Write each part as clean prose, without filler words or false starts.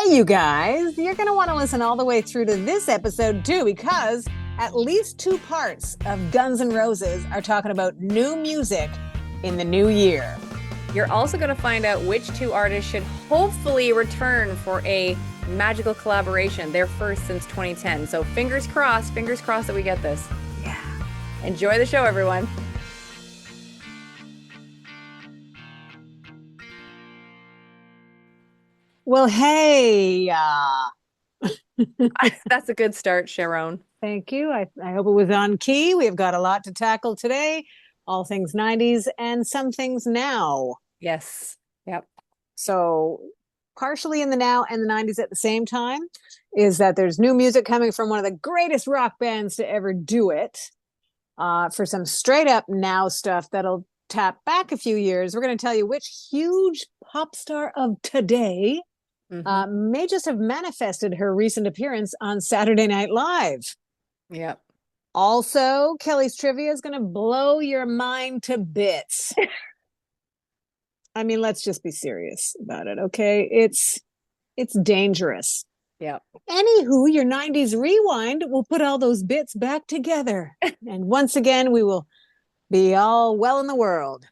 Hey, you guys, you're going to want to listen all the way through to this episode too, because at least two parts of Guns N' Roses are talking about new music in the new year. You're also going to find out which two artists should hopefully return for a magical collaboration, their first since 2010. So fingers crossed that we get this. Yeah. Enjoy the show, everyone. Well, hey, That's a good start, Sharon. thank you. I hope it was on key. We've got a lot to tackle today, all things 90s and some things now. Yes. Yep. So, partially in the now and the 90s at the same time is that there's new music coming from one of the greatest rock bands to ever do it. For some straight up now stuff that'll tap back a few years, we're going to tell you which huge pop star of today may just have manifested her recent appearance on Saturday Night Live. Yep. Also, Kelly's trivia is going to blow your mind to bits. I mean, let's just be serious about it, okay? It's dangerous. Yep. Anywho, your 90s rewind will put all those bits back together. And once again, we will be all well in the world.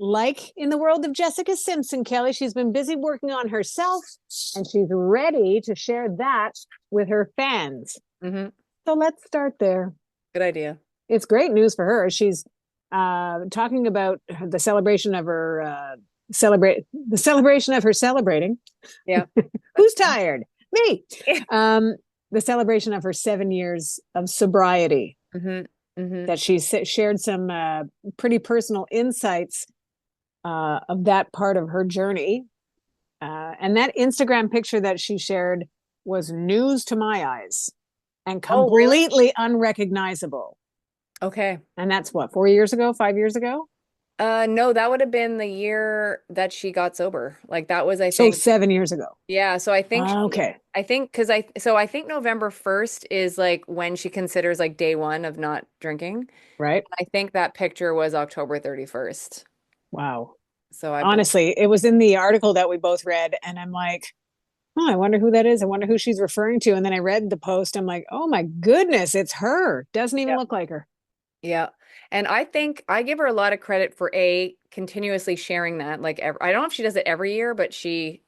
Like in the world of Jessica Simpson, Kelly, she's been busy working on herself and she's ready to share that with her fans. So let's start there. Good idea. It's great news for her. She's talking about the celebration of her celebrating. Yeah. Who's tired? Me. The celebration of her 7 years of sobriety. That she shared some pretty personal insights of that part of her journey. And that Instagram picture that she shared was news to my eyes and completely unrecognizable. Okay. And that's what, 4 years ago, 5 years ago? No, that would have been the year that she got sober. Like that was, I think, 7 years ago. Yeah, so I think okay. I think I think November 1st is like when she considers like day one of not drinking. Right. I think that picture was October 31st. Wow. So honestly, it was in the article that we both read, and I'm like, oh, I wonder who that is. I wonder who she's referring to. And then I read the post. I'm like, oh my goodness, it's her. Doesn't even look like her. Yeah. And I think I give her a lot of credit for continuously sharing that. Like, I don't know if she does it every year, but she,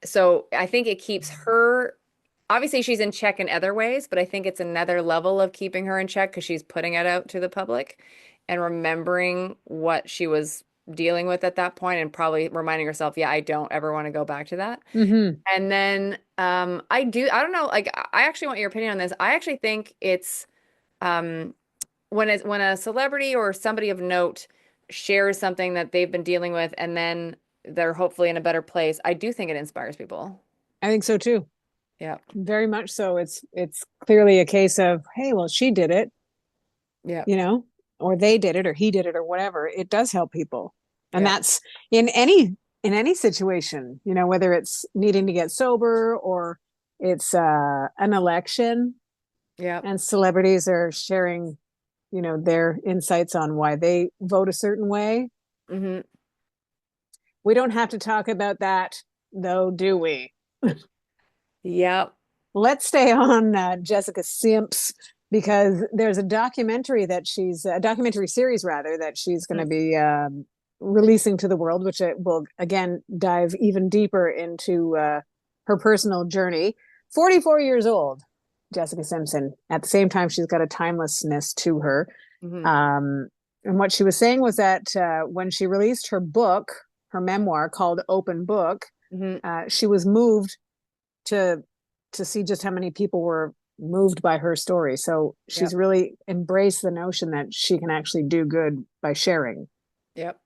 so I think it keeps her, obviously she's in check in other ways, but I think it's another level of keeping her in check because she's putting it out to the public and remembering what she was dealing with at that point and probably reminding herself, yeah, I don't ever want to go back to that. And then I don't know, like, I actually want your opinion on this. I actually think it's, when a celebrity or somebody of note shares something that they've been dealing with and then they're hopefully in a better place, I do think it inspires people. I think so too. Yeah. Very much so. It's clearly a case of, hey, well, she did it. Yeah. Or they did it or he did it or whatever. It does help people. And that's in any situation, whether it's needing to get sober or it's an election. Yeah. And celebrities are sharing their insights on why they vote a certain way. We don't have to talk about that, though, do we? Yeah. Let's stay on Jessica Simps because there's a documentary series rather, that she's going to be releasing to the world, which will, again, dive even deeper into her personal journey. 44 years old. Jessica Simpson. At the same time, she's got a timelessness to her. And what she was saying was that when she released her memoir called Open Book, she was moved to see just how many people were moved by her story. So she's really embraced the notion that she can actually do good by sharing. Yep.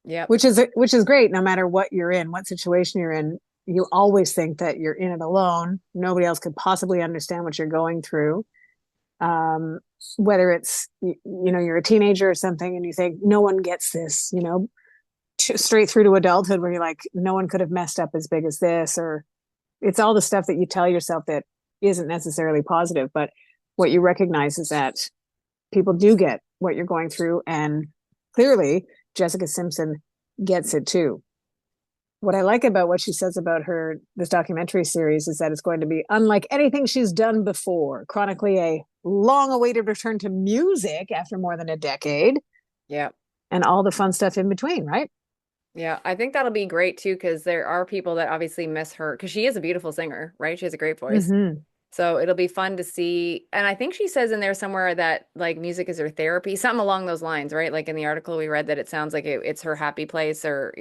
Yeah. Which is great, no matter what you're in, what situation you're in. You always think that you're in it alone. Nobody else could possibly understand what you're going through. Whether it's, you're a teenager or something and you think no one gets this, straight through to adulthood where you're like, no one could have messed up as big as this, or it's all the stuff that you tell yourself that isn't necessarily positive. But what you recognize is that people do get what you're going through. And clearly Jessica Simpson gets it too. what I like about what she says about her this documentary series is that it's going to be unlike anything she's done before, chronically a long-awaited return to music after more than a decade, Yeah. and all the fun stuff in between, right? Yeah, I think that'll be great too, because there are people that obviously miss her because she is a beautiful singer, right? She has a great voice. Mm-hmm. So it'll be fun to see. And I think she says in there somewhere that like music is her therapy, something along those lines, right? Like in the article we read that it sounds like it's her happy place or,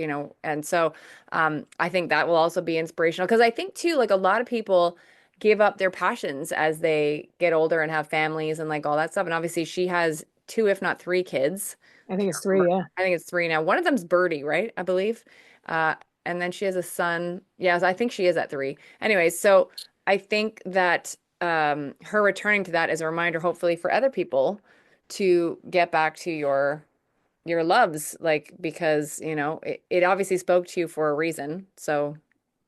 and so I think that will also be inspirational because I think too, like a lot of people give up their passions as they get older and have families and like all that stuff. And obviously she has two, if not three kids. I think it's three, yeah. I think it's three now. One of them's Birdie, right? I believe. Uh, and then she has a son. Yes, I think she is at three. Anyways, so I think that her returning to that is a reminder, hopefully, for other people to get back to your loves, like because it obviously spoke to you for a reason. So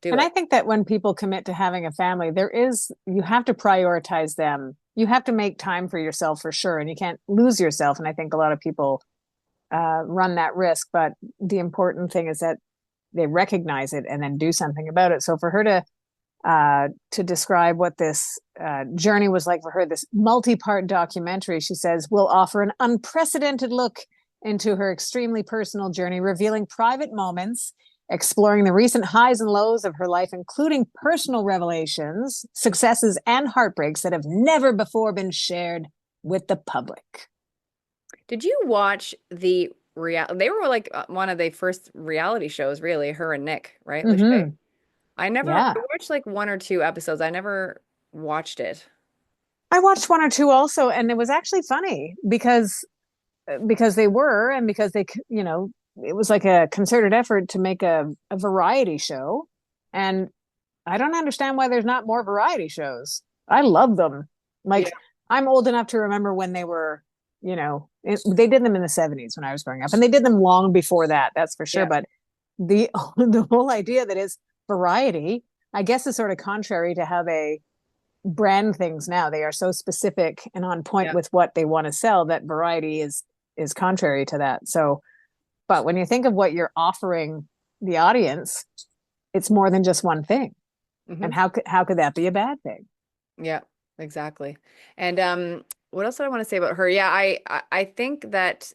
do And I it. think that when people commit to having a family, you have to prioritize them. You have to make time for yourself for sure, and you can't lose yourself. And I think a lot of people run that risk. But the important thing is that they recognize it and then do something about it. So for her to describe what this journey was like for her, this multi-part documentary, she says, will offer an unprecedented look into her extremely personal journey, revealing private moments, exploring the recent highs and lows of her life, including personal revelations, successes, and heartbreaks that have never before been shared with the public. Did you watch the real? They were like one of the first reality shows, really. Her and Nick, right? Lachey. Mm-hmm. I Yeah. watched like one or two episodes. I never watched it. I watched one or two also, and it was actually funny because they were and because it was like a concerted effort to make a variety show. And I don't understand why there's not more variety shows. I love them. Yeah, Like I'm old enough to remember when they were, they did them in the 70s when I was growing up, and they did them long before that, that's for sure. yeah, But the the whole idea that is variety, I guess, is sort of contrary to how they brand things now. They are so specific and on point yeah, with what they want to sell that variety is contrary to that. So, but when you think of what you're offering the audience, it's more than just one thing. hmm And how could that be a bad thing? yeah, exactly. And what else did I want to say about her? Yeah, I think that,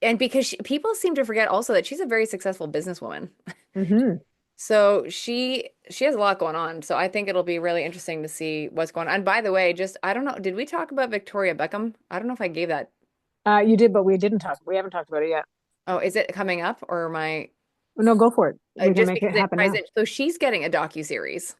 and because people seem to forget also that she's a very successful businesswoman. Mm-hmm. So she has a lot going on. So I think it'll be really interesting to see what's going on. And by the way, just I don't know, did we talk about Victoria Beckham? I don't know if I gave that. You did, but we didn't talk. We haven't talked about it yet. Oh, is it coming up or am I No, go for it. We can just make it because it happen ties now. in? So she's getting a docu-series.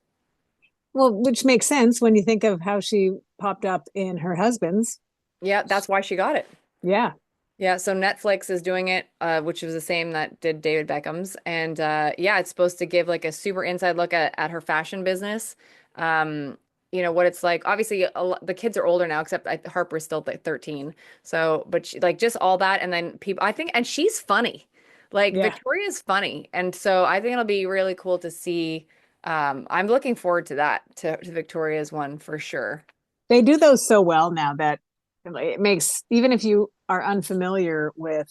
Well, which makes sense when you think of how she popped up in her husband's. Yeah, that's why she got it. Yeah, Yeah, so Netflix is doing it, which was the same that did David Beckham's. And yeah, it's supposed to give like a super inside look at her fashion business. Um, what it's like. Obviously, the kids are older now, except Harper's still like 13. So, but like just all that, and then people, I think, and she's funny. Like yeah. Victoria's funny, and so I think it'll be really cool to see. I'm looking forward to that, to Victoria's one for sure. They do those so well now that it makes, even if you are unfamiliar with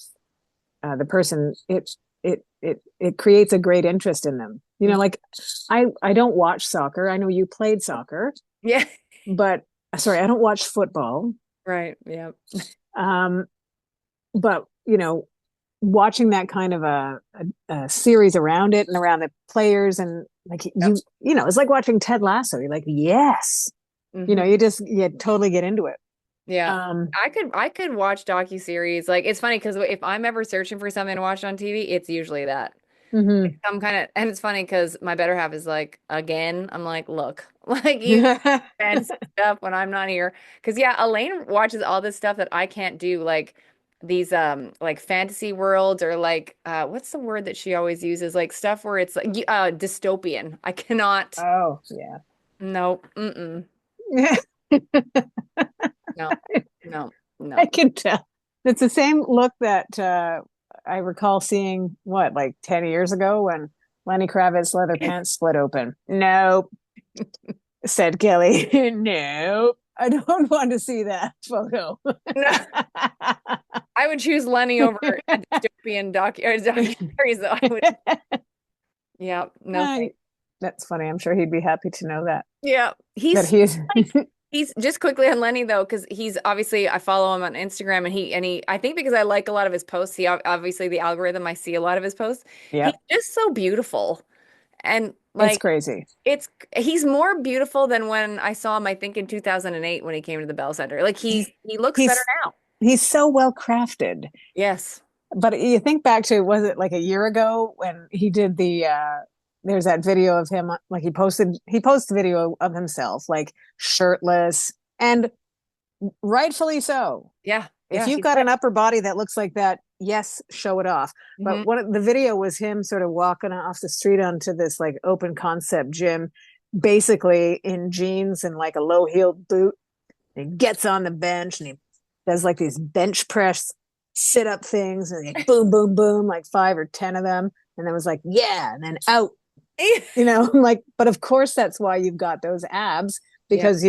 the person, it creates a great interest in them. Mhm. Like I don't watch soccer. I know you played soccer, Yeah, but sorry, I don't watch football. right. Yeah. Um, but watching that kind of a series around it and around the players, and like Yep. it's like watching Ted Lasso. You're like, yes, hmm you totally get into it. Yeah. Um, I could watch docu-series. Like it's funny because if I'm ever searching for something to watch on TV, it's usually that. mhm. I'm kind of, and it's funny because my better half is like, again, I'm like, look, like you and stuff when I'm not here. Because yeah, Elaine watches all this stuff that I can't do, like these like fantasy worlds or like what's the word that she always uses? Like stuff where it's like dystopian. I cannot. Oh, yeah. No, mm-mm, no, no, I no. can tell. It's the same look that I recall seeing, what, like 10 years ago when Lenny Kravitz's leather pants split open. Nope, said Kelly. Nope, I don't want to see that photo. No, I would choose Lenny over a dystopian documentaries though. I would, Yeah, no Uh, thanks. that's funny. I'm sure he'd be happy to know that Yeah, that he's he is. like he's just quickly on Lenny though, because he's obviously I follow him on Instagram and he I think because I like a lot of his posts, he obviously the algorithm I see a lot of his posts. He's Yep, just so beautiful and it's like crazy. it's he's more beautiful than when I saw him I think in 2008 when he came to the Bell Center. Like He, he looks better he's now. he's so well crafted. Yes. But you think back to, was it like a year ago when he did there's that video of him, like he posted video of himself like shirtless, and rightfully so. Yeah. If Yeah, you've he's got great. an upper body that looks like that, yes, show it off. Hmm. But the video was him sort of walking off the street onto this like open concept gym, basically in jeans and like a low heeled boot. And he gets on the bench and he does like these bench press sit up things and like boom, boom, boom, like 5 or 10 of them. And then was like, yeah, and then out, like, but of course that's why you've got those abs, Yeah. because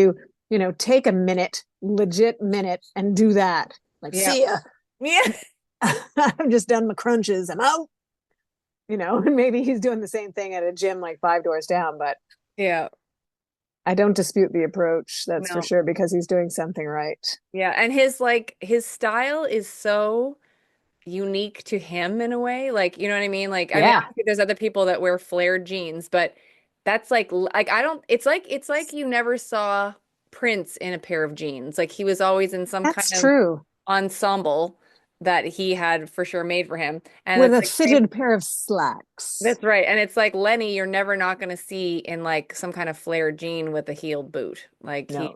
take a minute, legit minute, and do that. Like, Yeah. see ya. Yeah. I've just done my crunches. I'm out. And maybe he's doing the same thing at a gym like 5 doors down, but Yeah. I don't dispute the approach, that's for No. sure, because he's doing something right. Yeah, and his style is so unique to him in a way. Like, you know what I mean? Like, I mean, Yeah, obviously there's other people that wear flared jeans, but that's like I don't it's like you never saw Prince in a pair of jeans. Like he was always in some kind that's of true. ensemble that he had for sure made for him. And With it's a like same, fitted pair of slacks. that's right. And it's like Lenny, you're never not going to see in like some kind of flared jean with a heeled boot. Like No,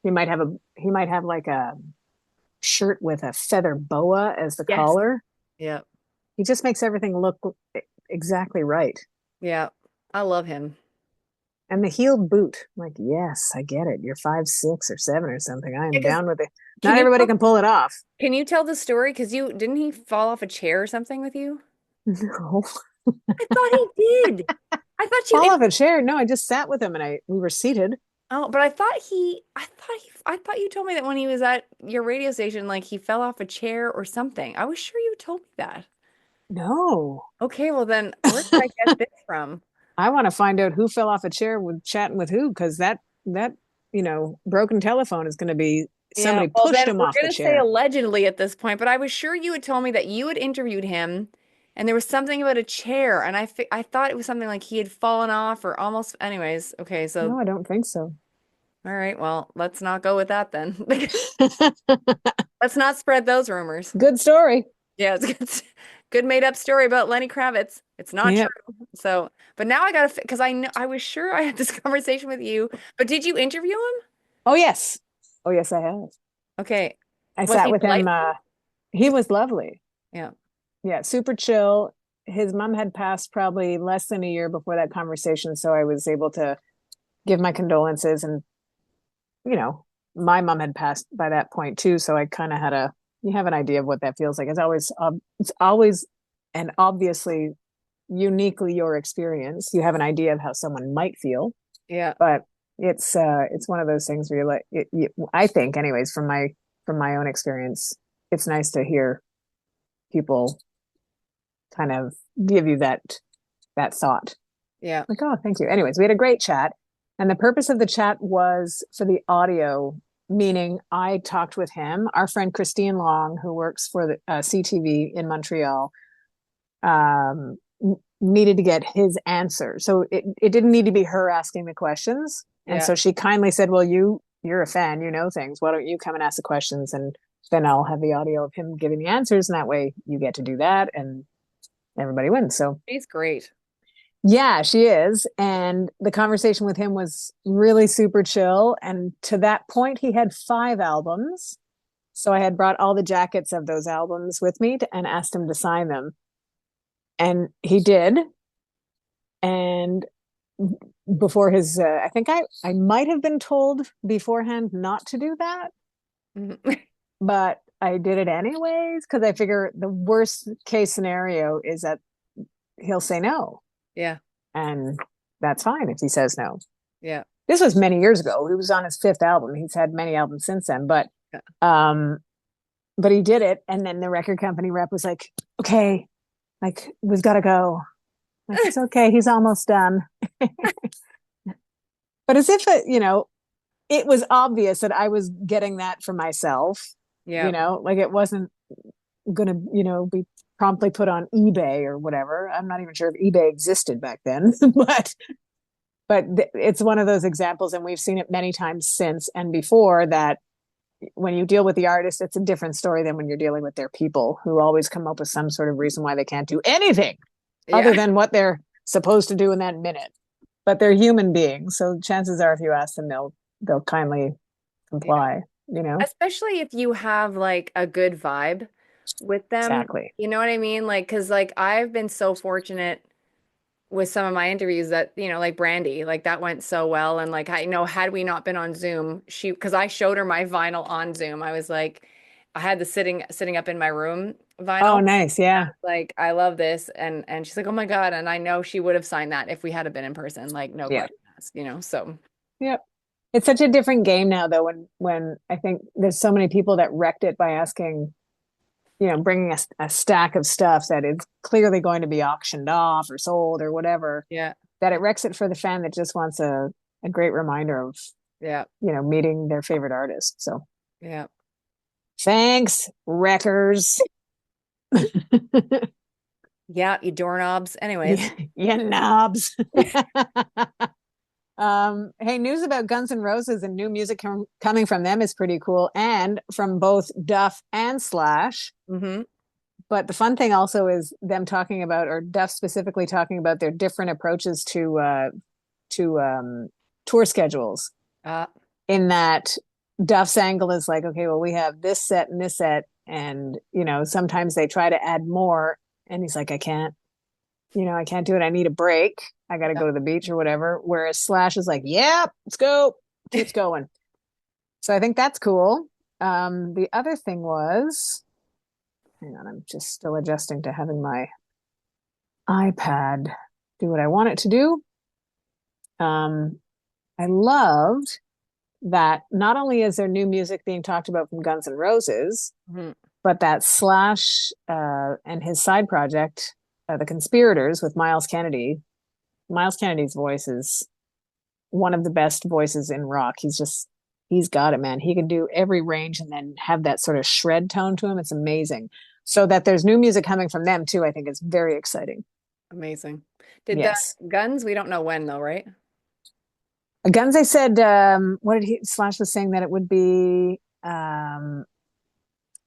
he might have like a shirt with a feather boa as the yes. collar. Yeah. He just makes everything look exactly right. Yeah. I love him. And the heeled boot, like, yes, I get it. You're 5, 6, or 7 or something. I Yeah, am 'cause down with it. can Not you everybody tell can pull it off. can you tell the story? Because you didn't he fall off a chair or something with you? No, I thought he did. I thought you fall in off a chair. No, I just sat with him and we were seated. oh, but I thought you told me that when he was at your radio station, like he fell off a chair or something. I was sure you told me that. No. Okay, well then where did I get this from? I want to find out who fell off a chair with chatting with who, because that broken telephone is going to be Yeah, somebody well pushed then him we're off the gonna say chair. allegedly at this point, but I was sure you had told me that you had interviewed him and there was something about a chair and I thought it was something like he had fallen off or almost anyways. Okay, so No, I don't think so. all right, well, let's not go with that then. Let's not spread those rumors. Good story. Yeah, it's good made up story about Lenny Kravitz. It's not Yeah. true. So, but now I gotta, because I know I was sure I had this conversation with you, but did you interview him? Oh yes. Oh yes, I have. Okay. I Was sat he with him. delightful? He was lovely. Yeah. Yeah, super chill. His mom had passed probably less than a year before that conversation, so I was able to give my condolences. And you know, my mom had passed by that point too, so I kind of had a you have an idea of what that feels like. It's always and obviously uniquely your experience. You have an idea of how someone might feel, Yeah. but it's one of those things where you're like I think anyways from my own experience, it's nice to hear people kind of give you that thought. Yeah. Like, oh, thank you. Anyways, we had a great chat. And the purpose of the chat was for the audio, meaning I talked with him. Our friend Christine Long, who works for the CTV in Montreal, um, needed to get his answer. So it didn't need to be her asking the questions. And Yeah. so she kindly said, well, you're a fan, you know things. Why don't you come and ask the questions? And then I'll have the audio of him giving the answers. And that way you get to do that and everybody wins. So She's great. yeah, she is. And the conversation with him was really super chill. And to that point, he had 5 albums. So I had brought all the jackets of those albums with me and asked him to sign them. And he did. And before I think I might have been told beforehand not to do that, Mhm. but I did it anyways because I figure the worst case scenario is that he'll say no. Yeah. And that's fine if he says no. Yeah. This was many years ago. He was on his 5th album. He's had many albums since then, Yeah. um, but he did it. And then the record company rep was like, "Okay, like we've got to go." Like, it's okay, he's almost done. But as if it, it was obvious that I was getting that for myself, Yeah. like it wasn't gonna, be promptly put on eBay or whatever. I'm not even sure if eBay existed back then, but it's one of those examples, and we've seen it many times since and before, that when you deal with the artist, it's a different story than when you're dealing with their people, who always come up with some sort of reason why they can't do anything other Yeah. than what they're supposed to do in that minute. But they're human beings, so chances are, if you ask them, they'll kindly Yeah. comply. Especially if you have like a good vibe with them. Exactly. You know what I mean? Like, because like I've been so fortunate with some of my interviews that, like Brandy, like that went so well. And like, had we not been on Zoom, because I showed her my vinyl on Zoom, I was like, I had the sitting up in my room Oh, vinyl. nice. Yeah. Like, I love this. And she's like, oh my God. And I know she would have signed that if we had been in person, like no Yeah. question asked. So Yep. It's such a different game now, though, when I think there's so many people that wrecked it by asking, bringing a stack of stuff that is clearly going to be auctioned off or sold or whatever, yeah, that it wrecks it for the fan that just wants a great reminder of, yeah, meeting their favorite artist. So yeah. thanks, wreckers. Yeah, you doorknobs. Anyways. Yeah, yeah, knobs. Hey, news about Guns N' Roses and new music coming from them is pretty cool, and from both Duff and Slash. Mm-hmm. But the fun thing also is them talking about, or Duff specifically talking about, their different approaches to tour schedules. Uh, In that, Duff's angle is like, okay, well, we have this set and this set, and sometimes they try to add more, and he's like, I can't do it. I need a break. I got to yeah. go to the beach or whatever. Whereas Slash is like, yeah, let's go, keeps going. So I think that's cool. The other thing was, hang on, I'm just still adjusting to having my iPad do what I want it to do. Um, I loved that not only is there new music being talked about from Guns N' Roses, Mhm. but that Slash and his side project, The Conspirators with Miles Kennedy. Miles Kennedy's voice is one of the best voices in rock. He's got it, man. He can do every range and then have that sort of shred tone to him. It's amazing. So that there's new music coming from them too, I think is very exciting. Amazing. Did the Yes. Guns, we don't know when though, right? Guns, I said, what did he, Slash was saying that it would be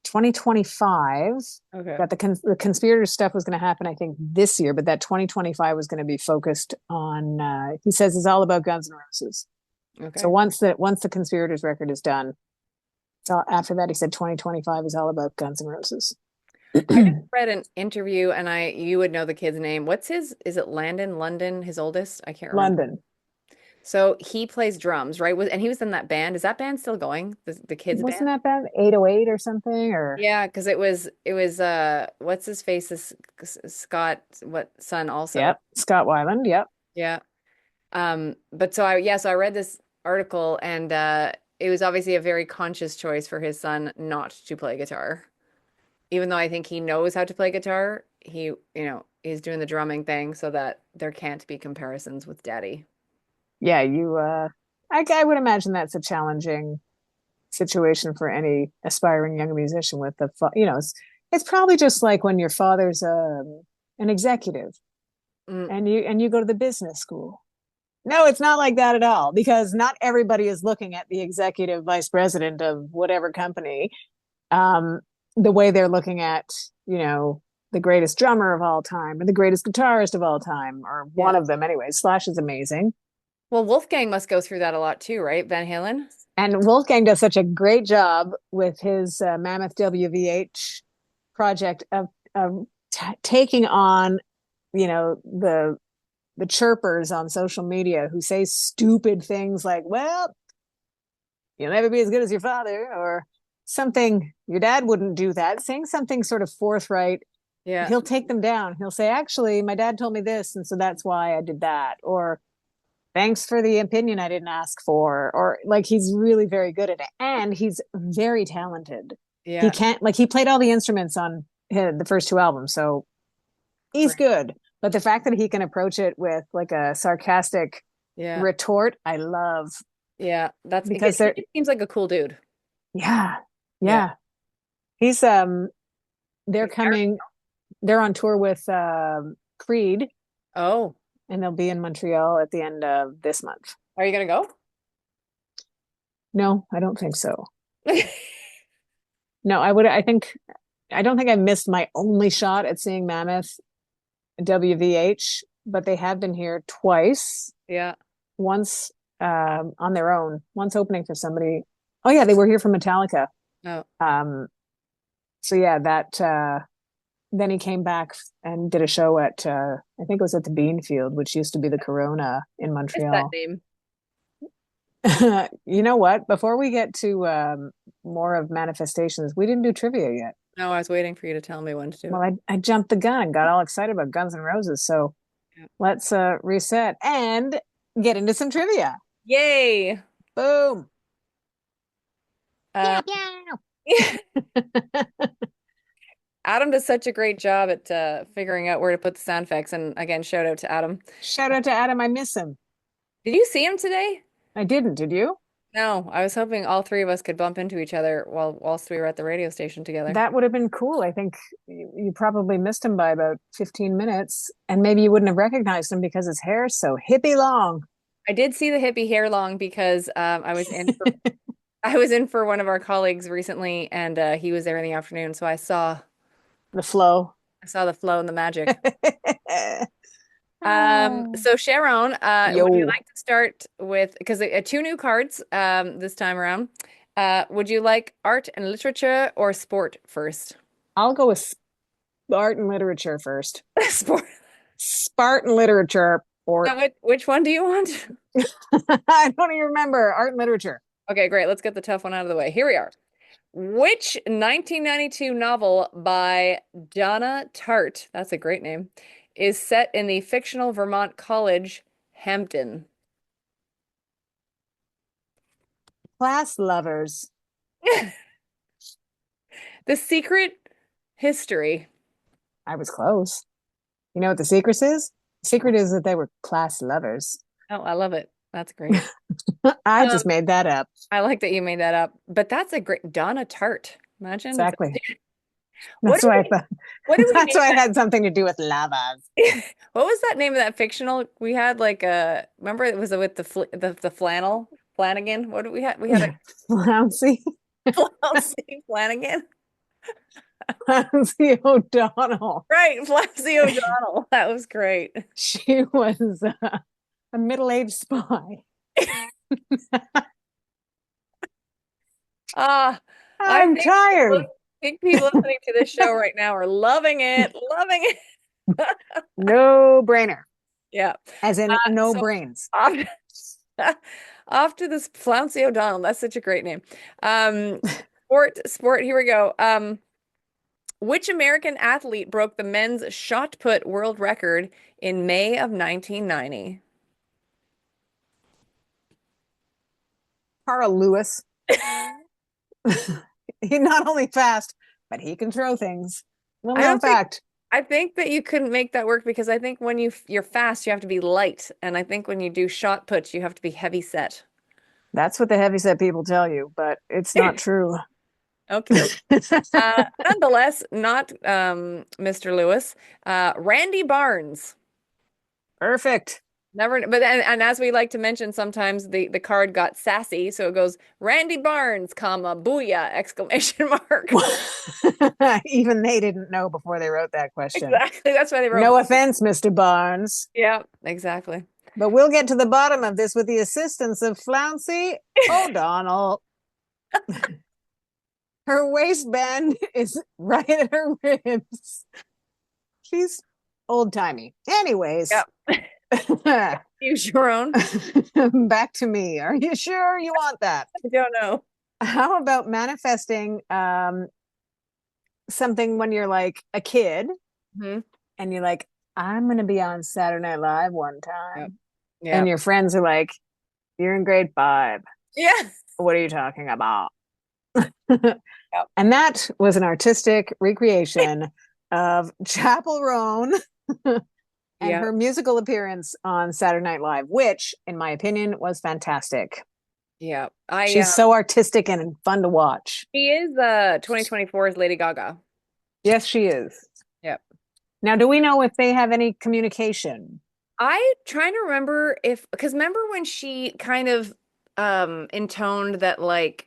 2025, Okay. that the conspirator stuff was going to happen, I think, this year, but that 2025 was going to be focused on, he says, is all about Guns N' Roses. So Okay. once the conspirators record is done, so after that, he said 2025 is all about Guns N' Roses. I just read an interview and you would know the kid's name. Is it Landon, London, his oldest? I can't remember. London. So he plays drums, right? And he was in that band. Is that band still going? The kids band? Wasn't that bad? 808 or something, or Yeah, because it was what's his face is Scott what son also. yep, Scott Weiland. Yep. Yeah. But so I read this article and it was obviously a very conscious choice for his son not to play guitar. Even though I think he knows how to play guitar, he's doing the drumming thing so that there can't be comparisons with daddy. Yeah, I would imagine that's a challenging situation for any aspiring young musician with it's probably just like when your father's an executive Mm, and you go to the business school. No, it's not like that at all, because not everybody is looking at the executive vice president of whatever company um, the way they're looking at, you know, the greatest drummer of all time or the greatest guitarist of all time, or yeah. one of them anyway. Slash is amazing. Well, Wolfgang must go through that a lot too, right? Van Halen? And Wolfgang does such a great job with his Mammoth WVH project of taking on, the chirpers on social media who say stupid things like, well, you'll never be as good as your father, or something, your dad wouldn't do that, saying something sort of forthright. Yeah. He'll take them down. He'll say, actually, my dad told me this, and so that's why I did that. Or thanks for the opinion I didn't ask for. Or like, he's really very good at it. And he's very talented. He Yeah. can't, like, he played all the instruments on the first two albums. So he's Great. good. But the fact that he can approach it with like a sarcastic Yeah. retort, I love Yeah. because He they're, just seems like a cool dude. yeah, Yeah. yeah. He's they're coming, they're on tour with Creed, Oh, and they'll be in Montreal at the end of this month. are you gonna go? No, I don't think so. No, I would. I don't think I missed my only shot at seeing Mammoth WVH, but they have been here twice. Yeah. Once on their own, once opening for somebody. Oh yeah, they were here for Metallica. Oh, Um, so yeah, that then he came back and did a show at I think it was at the Beanfield, which used to be the Corona in it's that Montreal. name. You know what? Before we get to more of manifestations, we didn't do trivia yet. No, I was waiting for you to tell me when to do Well, it. I jumped the gun and got all excited about Guns N' Roses. So Yeah. let's reset and get into some trivia. Yay. Boom. Uh, Pew, pew. Adam does such a great job at figuring out where to put the sound effects. And again, shout out to Adam. Shout out to Adam. I miss him. Did you see him today? I didn't. Did you? No, I was hoping all three of us could bump into each other whilst we were at the radio station together. That would have been cool. I think you probably missed him by about 15 minutes, and maybe you wouldn't have recognized him because his hair's so hippie long. I did see the hippie hair long because I was in for one of our colleagues recently, and he was there in the afternoon, so The flow. I saw the flow and the magic. Oh. So Sharon, would you Yo, like to start with because two new cards this time around? Would you like art and literature or sport first? I'll go with Spartan literature first. Sport. Spartan literature, or Which one do you want? I don't even remember art and literature. Okay, great. Let's get the tough one out of the way. Here we are. Which 1992 novel by Donna Tartt, that's a great name, is set in the fictional Vermont college Hampton? Class lovers. The Secret History. I was close. You know what the secret is? The secret is that they were class lovers. Oh, I love it. That's great. I Um, just made that up. I like that you made that up. But that's a great Donna Tartt. Imagine. Exactly. What That's did why I we thought. what did we That's name why it that? had something to do with lavas. What was that name of that fictional we had like remember it was with the flannel Flanagan? What did we had? We had a Flouncy. Flouncy Flanagan. Flouncy O'Donnell. Right, Flapsy O'Donnell. That was great. She was a middle-aged spy. Ah, I I'm tired. think people listening to this show right now are loving it, loving it. No brainer. Yeah. As in no So brains. off, off to this Flouncy O'Donnell. That's such a great name. Sport. Here we go. Which American athlete broke the men's shot put world record in May of 1990? Carl Lewis. He's not only fast, but he can throw things. Well I known don't think fact. I think that you couldn't make that work because I think when you're fast, you have to be light, and I think when you do shot puts, you have to be heavy set. That's what the heavyset people tell you, but it's not true. Okay, doke. Nonetheless, not Mr. Lewis. Randy Barnes. Perfect. Never, but and as we like to mention, sometimes the card got sassy, so it goes Randy Barnes, comma booyah exclamation mark. Even they didn't know before they wrote that question. Exactly. That's why they wrote. No offense, Mr. Barnes. Yeah, exactly. But we'll get to the bottom of this with the assistance of Flouncy O'Donnell. Her waistband is right at her ribs. She's old timey. Anyways, Yep. Use your own. back to me. Are you sure you want that? I don't know. How about manifesting something when you're like a kid Hmm. and you're like, I'm going to be on Saturday Night Live one Yep. time. Yeah. And your friends are like, you're in grade 5. Yeah. What are you talking about? Yep. And that was an artistic recreation of Chapel Roan and Yeah. her musical appearance on Saturday Night Live, which, in my opinion, was fantastic. Yeah. I She's so artistic and fun to watch. She is 2024's Lady Gaga. Yes, she is. Yep. Now, do we know if they have any communication? I trying to remember if because remember when she kind of intoned that like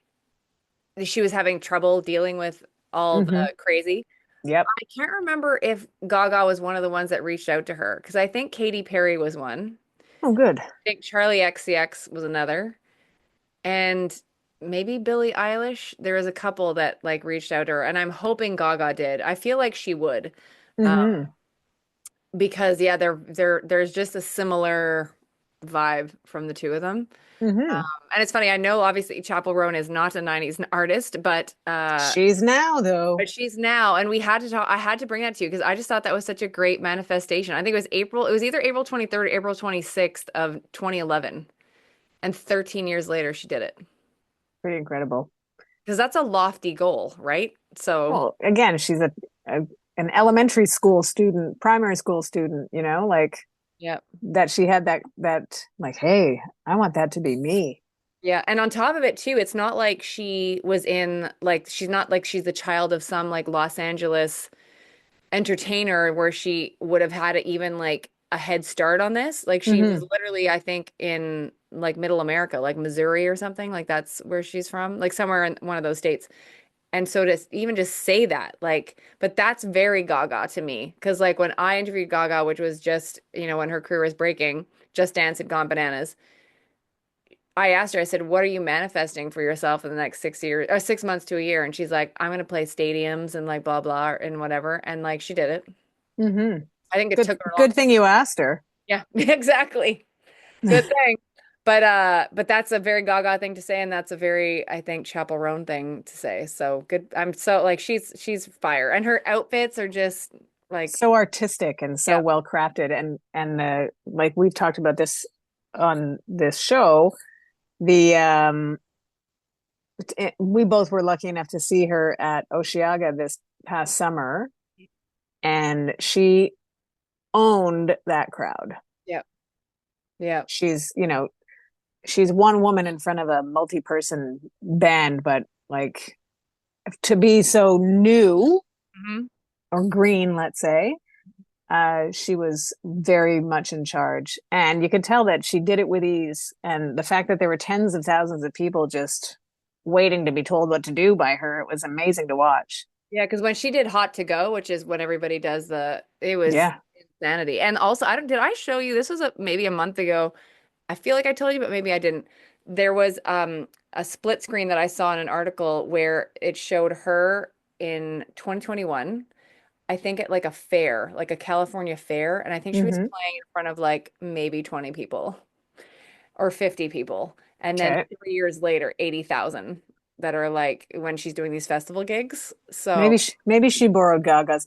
she was having trouble dealing with all the Mm-hmm. crazy. Yep. I can't remember if Gaga was one of the ones that reached out to her because I think Katy Perry was one. Oh, good. I think Charlie XCX was another. And maybe Billie Eilish. There was a couple that like reached out to her, and I'm hoping Gaga did. I feel like she would, um, Mm-hmm. because yeah, there's just a similar vibe from the two of them. Mm-hmm. And it's funny. I know obviously Chappell Roan is not a '90s artist, She's now, though. but she's now, and we had to talk. I had to bring that to you because I just thought that was such a great manifestation. I think it was April. It was either April 23rd or April 26th of 2011, and 13 years later she did it. Pretty incredible. Because that's a lofty goal, right? So, Well, again, she's a an elementary school student, primary school student, like yeah. that she had that like, hey, I want that to be me. Yeah. And on top of it, too, it's not like she was in, like, she's not like she's the child of some like Los Angeles entertainer where she would have had even like a head start on this. Like, she was Mm-hmm. literally, I think, in like middle America, like Missouri or something. Like, that's where she's from, like somewhere in one of those states. And so to even just say that, like, but that's very Gaga to me. Because, like, when I interviewed Gaga, which was just, when her career was breaking, Just Dance had gone bananas. I asked her, I said, what are you manifesting for yourself in the next 6 years or 6 months to a year? And she's like, I'm going to play stadiums and like blah, blah, and whatever. And like, she did it. Mm-hmm. I think it Good took her a long good time. thing you asked her. Yeah, exactly. Good thing. But that's a very Gaga thing to say, and that's a very, I think, Chappell Roan thing to say. So good. I'm so like she's fire. And her outfits are just like, So artistic and so yeah, well crafted, and like we've talked about this on this show, the we both were lucky enough to see her at Osheaga this past summer, and she owned that crowd. yeah, yeah, She's one woman in front of a multi-person band, but like to be so new hmm or green, let's say, she was very much in charge. And you could tell that she did it with ease. And the fact that there were tens of thousands of people just waiting to be told what to do by her, it was amazing to watch. yeah. Because when she did Hot to Go, which is when everybody does it was Yeah. insanity. And also, I don't, did I show you? This was maybe a month ago. I feel like I told you, but maybe I didn't. There was a split screen that I saw in an article where it showed her in 2021. I think at like a fair, like a California fair, and I think she was Mm-hmm. playing in front of like maybe 20 people or 50 people. And then Okay. 3 years later, 80,000 that are like when she's doing these festival gigs. So Maybe she borrowed Gaga's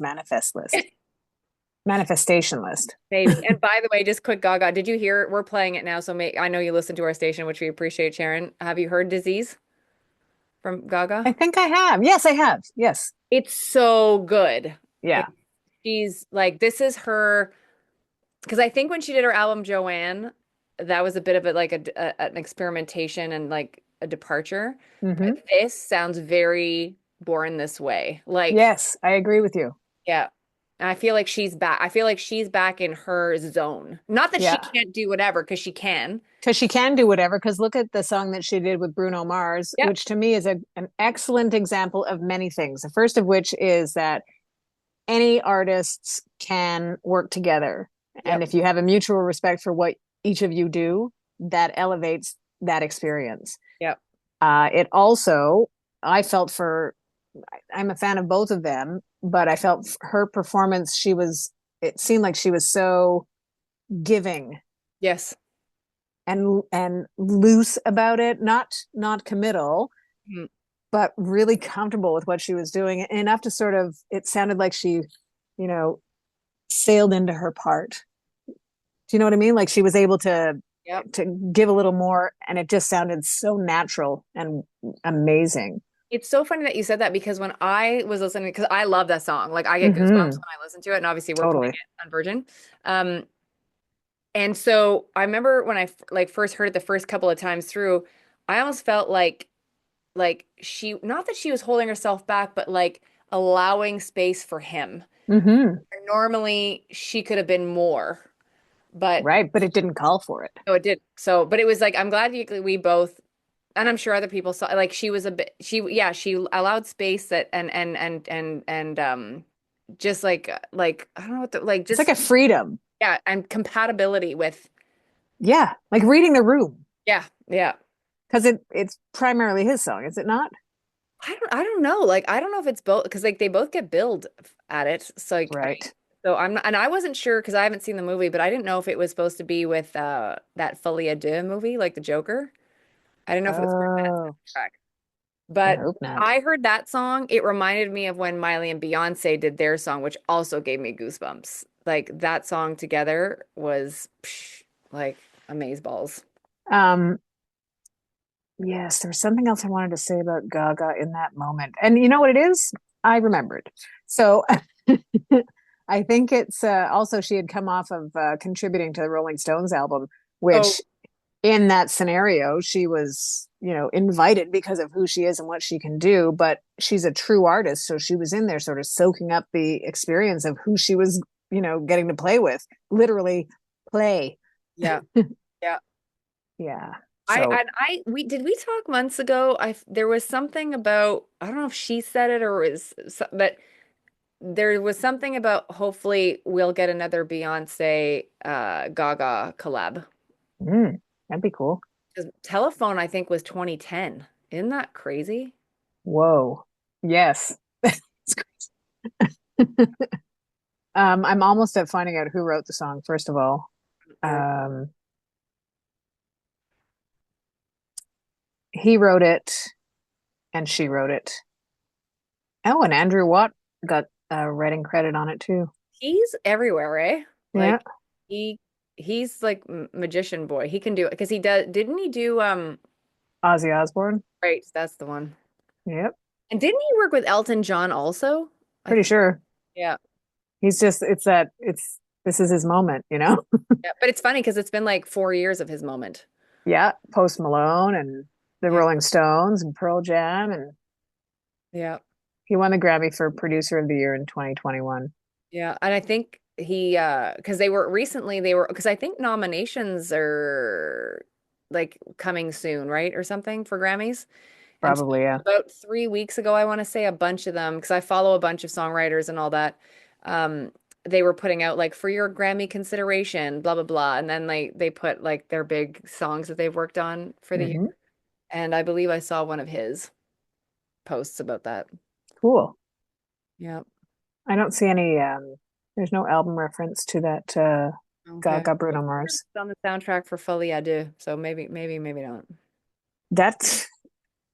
manifestation list. maybe. And by the way, just quick Gaga, did you hear we're playing it now? So I know you listen to our station, which we appreciate, Sharon. Have you heard Disease from I Gaga? think I have. Yes, I have. Yes. It's so good. It, Yeah. she's like, this is her. Because I think when she did her album Joanne, that was a bit of an experimentation and like a departure. Mm-hmm. But this sounds very Born This Way. Like, Yes, I agree with you. yeah. And I feel like she's back. I feel like she's back in her zone. Not that she Yeah. can't do whatever, because she can. Because she can do whatever. Because look at the song that she did with Bruno Mars, Yep. which to me is an excellent example of many things. The first of which is that any artists can work together. And Yep. if you have a mutual respect for what each of you do, that elevates that experience. Yep. It also, I felt for, I'm a fan of both of them, but I felt her performance, it seemed like she was so giving Yes. and loose about it, not committal, Mhm. but really comfortable with what she was doing, enough to sort of, it sounded like she, you know, sailed into her part. Do you know what I mean? Like she was able Yep. to give a little more, and it just sounded so natural and amazing. It's so funny that you said that because when I was listening, because I love that song, like I get goosebumps Mm-hmm. when I listen to it, and obviously we're playing Totally. it on Virgin. Um, And so I remember when like first heard it the first couple of times through, I almost felt like she, not that she was holding herself back, but like allowing space for him. Hmm. Normally she could have been more, but Right, but it didn't call for it. no, it did. So, but it was like I'm glad we both, and I'm sure other people saw, like she was a bit, yeah, she allowed space that and just like I don't know what the, like It's like just a freedom. yeah, and compatibility with Yeah, like reading the room yeah, yeah. because it's primarily his song, is it not? I don't know. Like I don't know if it's both because like they both get billed at it. So like Right. so I'm not, and I wasn't sure because I haven't seen the movie, but I didn't know if it was supposed to be with that Folie à Deux movie, like the Joker. I didn't know if it was for that Oh, soundtrack. I But hope not. I heard that song, it reminded me of when Miley and Beyonce did their song, which also gave me goosebumps. Like that song together was like amazeballs. Um, yes, there was something else I wanted to say about Gaga in that moment. And you know what it is? I remembered. So I think it's also she had come off of contributing to the Rolling Stones album, Oh, which in that scenario, she was, invited because of who she is and what she can do, but she's a true artist. So she was in there sort of soaking up the experience of who she was, getting to play with, literally play. yeah. Yeah. Yeah. I So, and I we did we talk months ago? There was something about I don't know if she said it or but there was something about hopefully we'll get another Beyonce Gaga collab. that'd be cool. 'Cause Telephone I think was 2010. Isn't that crazy? Whoa. Yes. It's crazy. I'm almost at finding out who wrote the song, first of all. Or Um, he wrote it and she wrote it. Oh, and Andrew Watt got writing credit on it too. he's everywhere, eh? Yeah, Like he he's like magician boy. He can do it because he does. Didn't he do Ozzy Osbourne. right, that's the one. Yep, And didn't he work with Elton John also? I pretty think sure. yeah. He's just it's this is his moment, you know? Yeah, but it's funny because it's been like 4 years of his moment. Yeah, Post Malone and the Yeah. Rolling Stones and Pearl Jam, and Yeah. he won the Grammy for Producer of the Year in 2021. Yeah. And I think he because they were because I think nominations are like coming soon, right? Or something for Grammys. And so Probably, yeah. about 3 weeks ago, I want to say a bunch of them, because I follow a bunch of songwriters and all that. Um, they were putting out like for your Grammy consideration, blah blah blah. And then they put like their big songs that they've worked on for the year. Hmm. And I believe I saw one of his posts about that. Cool. Yeah. I don't see any there's no album reference to that Okay. Gaga Bruno Mars. It's on the soundtrack for Folie à Deux, so maybe not. That's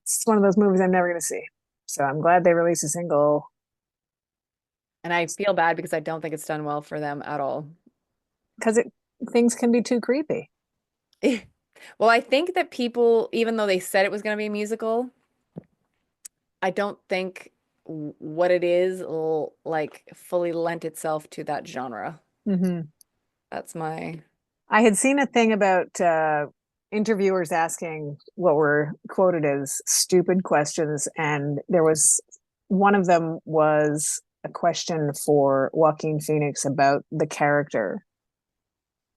it's one of those movies I'm never gonna see. So I'm glad they released a single And I feel bad because I don't think it's done well for them at all. because it things can be too creepy. Well, I think that people, even though they said it was going to be a musical, I don't think what it is like fully lent itself to that genre. Hmm. That's my, I had seen a thing about interviewers asking what were quoted as stupid questions, and there was one of them was a question for Joaquin Phoenix about the character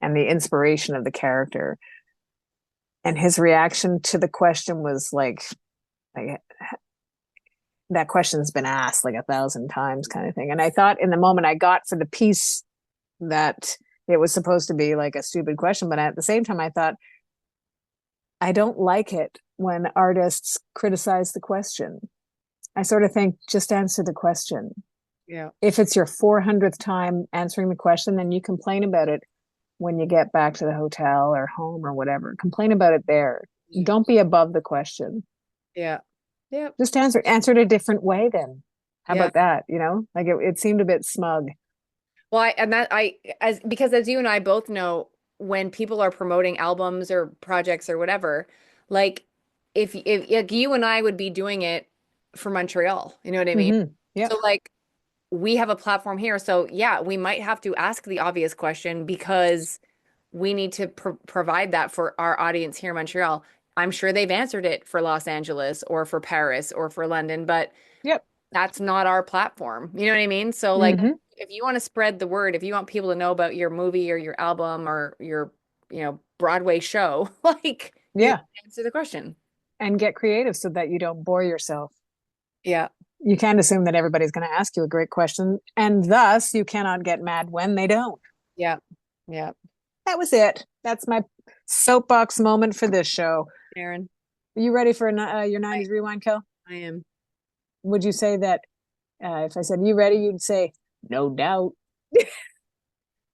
and the inspiration of the character. And his reaction to the question was like that question's been asked like 1,000 times, kind of thing. And I thought in the moment I got for the piece that it was supposed to be like a stupid question, but at the same time, I thought I don't like it when artists criticize the question. I sort of think just answer the question. yeah, If it's your 400th time answering the question, then you complain about it when you get back to the hotel or home or whatever. Complain about it there. yeah, Don't be above the question. yeah, yeah, Just answer it a different way then. How yeah. about that? Like it seemed a bit smug. Well, and that as because as you and I both know, when people are promoting albums or projects or whatever, like if like you and I would be doing it for Montreal, you know what I mean? Mm-hmm. Yep. So like we have a platform here, so yeah, we might have to ask the obvious question because we need to provide that for our audience here in Montreal. I'm sure they've answered it for Los Angeles or for Paris or for London, but Yep. that's not our platform. You know what I mean? So like Hmm. if you want to spread the word, if you want people to know about your movie or your album or your, Broadway show, like you Yeah. answer the question. And get creative so that you don't bore yourself. Yeah. You can't assume that everybody's going to ask you a great question, and thus you cannot get mad when they don't. Yeah. Yeah. That was it. That's my soapbox moment for this show. Aaron, Are you ready for your I, 90s rewind, Kel? I am. Would you say that if I said, you ready, you'd say, no doubt?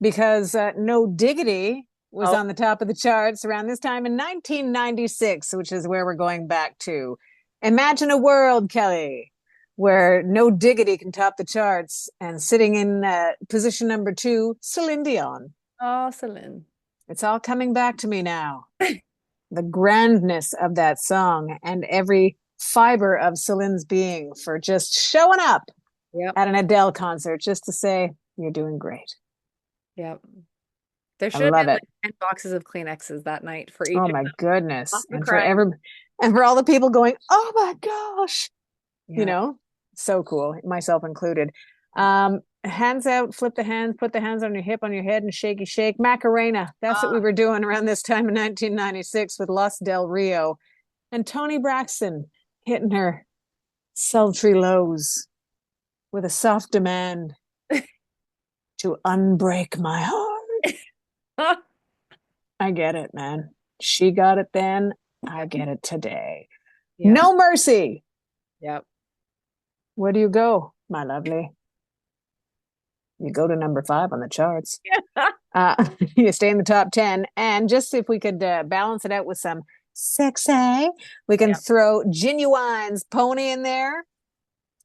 Because No Diggity was Oh, on the top of the charts around this time in 1996, which is where we're going back to. Imagine a world, Kelly, where No Diggity can top the charts, and sitting in position number 2, Celine Dion. oh, Celine. It's all coming back to me now. The grandness of that song and every fiber of Celine's being for just showing up Yep. at an Adele concert just to say, you're doing great. Yep. There I should have love been it. like 10 boxes of Kleenexes that night for each Oh of my them. goodness. Lots of crying. And for all the people going, oh my gosh, you Yeah. know, so cool, myself included. Hands out, flip the hands, put the hands on your hip, on your head, and shaky shake. Macarena. That's what we Ah, were doing around this time in 1996 with Los Del Rio. And Toni Braxton hitting her sultry lows with a soft demand to unbreak my heart. I get it, man. She got it then. I get it today. yeah. No mercy. Yep. Where do you go, my lovely? You go to number 5 on the charts. You stay in the top 10. And just if we could balance it out with some sexy, we can Yep. throw Genuine's Pony in there.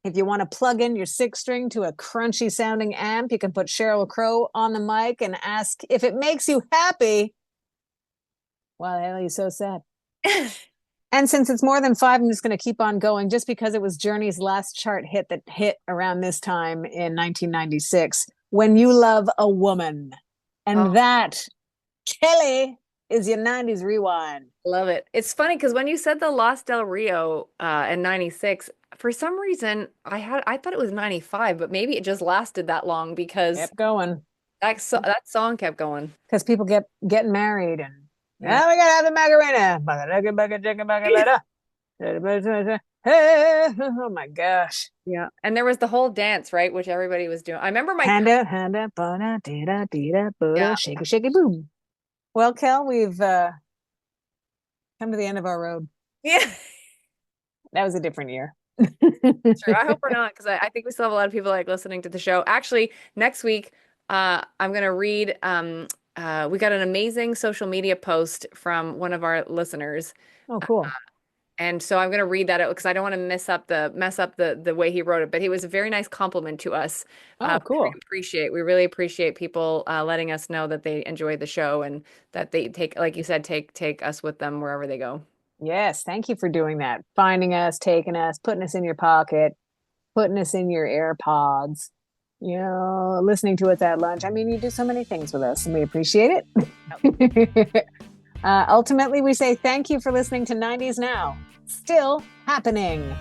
If you want to plug in your 6-string to a crunchy sounding amp, you can put Sheryl Crow on the mic and ask if it makes you happy. Why the hell are you so sad? And since it's more than 5, I'm just going to keep on going just because it was Journey's last chart hit that hit around this time in 1996. When You Love a Woman. Oh, And that, Kelly, is your 90s rewind. love it. It's funny because when you said the Los Del Rio in 96, for some reason I thought it was 95, but maybe it just lasted that long because Kept going that song kept going. because people get getting married and Yeah. we gotta have the Macarena. Hey, oh my gosh. Yeah. And there was the whole dance, right, which everybody was doing. I remember my Hand up, ba-da, dee-da, dee-da, ba-da, yeah. shaky, shaky, boom. Well, Kel, we've come to the end of our road. Yeah. That was a different year. True. I hope we're not because I think we still have a lot of people like listening to the show. Actually, next week, I'm gonna read. We got an amazing social media post from one of our listeners, Oh, cool. and so I'm gonna read that out because I don't want to mess up the way he wrote it. But he was a very nice compliment to us, Oh, which we cool. appreciate. We really appreciate people letting us know that they enjoy the show and that they take, like you said, take us with them wherever they go. Yes, thank you for doing that. Finding us, taking us, putting us in your pocket, putting us in your AirPods, listening to us at lunch. I mean, you do so many things with us, and we appreciate it. Ultimately, we say thank you for listening to 90s Now. Still happening.